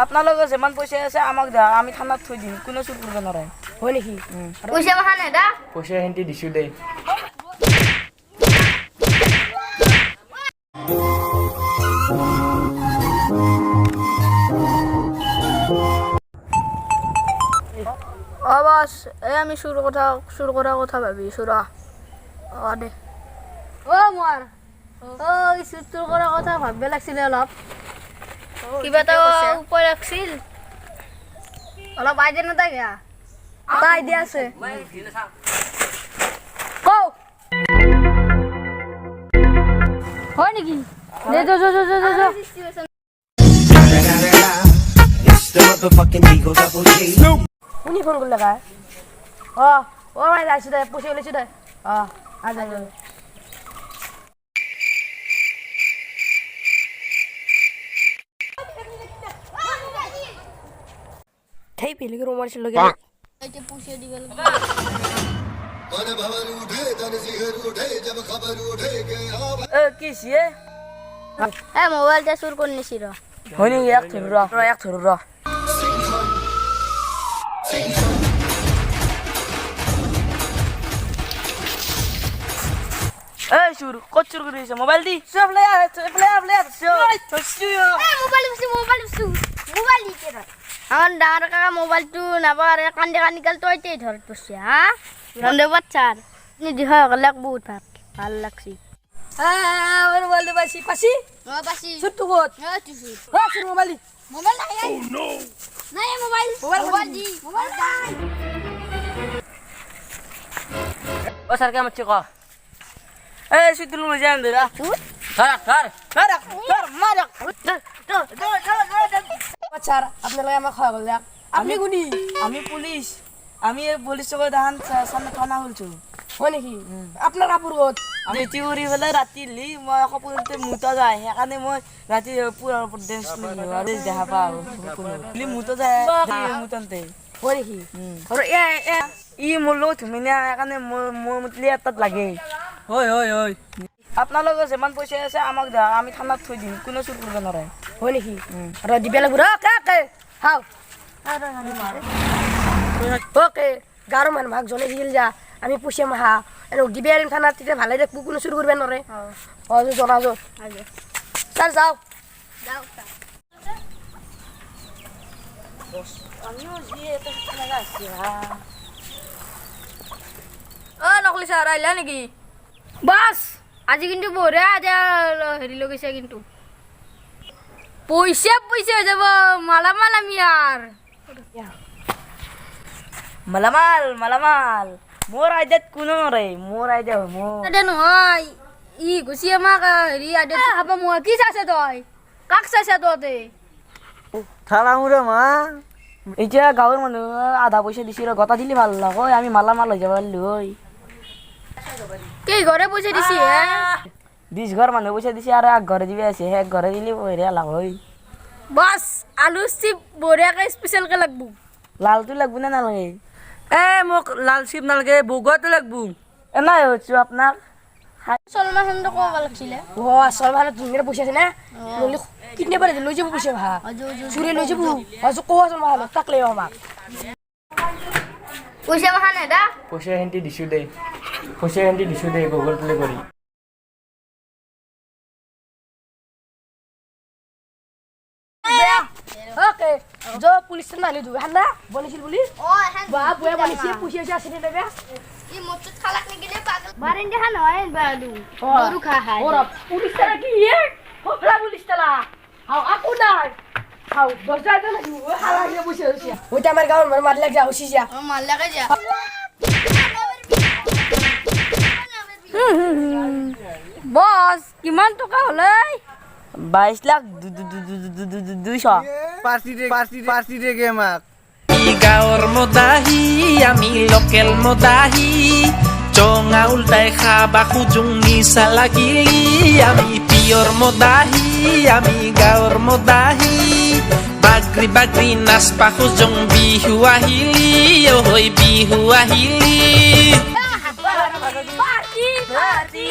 আপোনালোকৰ যিমান পইচা আছে আমাক দিয়া, আমি থানাত থৈ দিম, কোনো চুৰ কৰিব নোৱাৰে। হয় নেকি? পইচা মাখা নাই দা পইচা হেন্তি দিছো দেই। বাস আমি শুর করা কথা ভাবি সুরা দে মার চুৰ কৰা কথা ভাবিব লাগিছিলে অলপ কিবা এটা উপায় লাগছিল অলপ আইডিয়া নাথাকে এটা আইডিয়া আছে হয় নেকি কোনে ফোন কৰিলে কাই ভাই যাইছো দে পইচা ওলাইছো দে Hey, pilih ke rumah si lagi. Aja pusing di dalam. Kis ye? Mobile টা চুর করে নিছি র হয় নি এক থরু র এই চুর কত চুর করেছে মোবাইল দি সব লে মোবাইল দিতে র আমার ডাঙর কাকা মোবাইল টু নাবার কান্দে কান্দি কাল তোইতেই ধরে পড়ছে হ্যাঁ রন্দে বাচ্চার নি দিহ গলাক বহুত ভাল লাগছি আমার মোবাইল পাশি পাশি পাশি ছুট্টু কত তুই সুর মোবাইল মোবাইল নাই নাই মোবাইল দি মোবাইল নাই ও স্যার কেমন ক এই সুতুল মে জান দে ধর মার আচ্ছা আপনারা আমার খাওয়া গেল আপনি কোনি আমি পুলিশ আমি পুলিশ চৌকি দাহান সামনে থানা হলছো হয় নেকি আপনার কাপড় কত আমি চিউৰি পেলাই ৰাতি লি মই সপোনতে মুতা যায় সেইকাৰণে মই ৰাতি পুৰা ডেন্স আৰু দেখা পাওঁ লি মুতা যায় মুতন্তে হয় নেকি আৰু ই মোৰ লগত ধুমিনা সেইকাৰণে মোৰ মুতলি এটাত লাগে হয় আপোনালোকৰ যিমান পইচা আছে আমাক দিয়া, আমি থানাত থৈ দিম, কোনো চুৰ কৰিব নোৱাৰে। হয় নেকি আর দিবে লাগবো কে হাও ওকে গারো মান ভাগ জলে হিল যা আমি পুষে মাহা এনে দিবে আর থানা তিতে ভালো দেখবো কোনো শুরু করবে নরে জনা স্যার যাও নকলি স্যার আইলা নাকি বাস আজি কিন্তু বরে আজ হেরি লগেছে কিন্তু পয়সা হয়ে যাব মালামাল আমি আর মালামাল মোৰ আইডিয়াত কোনো নৰে, মোৰ আইডিয়া হয় মোৰ নহয় ই গুচি আমাক হেৰি আদে হাবা মই কি চাইছে তই কাক চাইছে ততে থালা মুরে মা এতিয়া গাঁৱৰ মানুহ আধা পইচা দিছি ৰ গতা দিলি ভাল হয় আমি মালামাল হৈ যাব পাৰিলো হয় কি ঘরে পয়সা দিছি হে 20 ঘৰ মানুহ পইচা দিছি আৰু এক ঘৰে দিবি আছে এক ঘৰে দিলি বঢ়িয়া লাভ হয় বাস আলু চিপ বঢ়িয়াকে স্পেশাল কে লাগবো লালটো লাগব না নালাগে মোক লাল চিপ নালগে বগুৱাটো লাগবো নাই হচ্ছো আপোনাক চলমা খন্দ কব লাগছিলে ও আসল ভালো তুমি বসে আছে না নলি কিনে পারে লই যাব বসে ভা চুরি লই যাব আজ কো আসল ভালো তাকলে আমাক পয়সা মাখা নাই দা পইচা হেন্তি দিছো দেই গুগল প্লে কৰি ওকে जो पुलिस ना ले दू हन्ना बनिसिल पुलिस ও হ্যাঁ बा बुया बनिसिल पुलिस আছে নে দেবে ই মোচত খালাক নি গেলে পাগল মারেন দেখা নয় বাদু গরু খা খায় ওরা পুলিশ তারা কি হোকলা পুলিশ তারা হাও আকু নাই হাও দরজা তো না ও হালা দিয়ে বসে আছে ওইটা আমার গাঁর মার মারলে যা হইছি যা ও মাল লাগা যা বস কিমান টকা হলে 22 লাখ 200 পার্টি গে মাক গাঁৱৰ মদাহী আমি লোকেল মদাহী চঙা উল্টাই খাবা খুজুং নিচা লাগিলি আমি পিয়ৰ মদাহী আমি গাঁৱৰ মদাহী বাগৰি বাগৰি নাচপা খুজুং বিহু আহিলি হৈ বিহু আহিলি Party.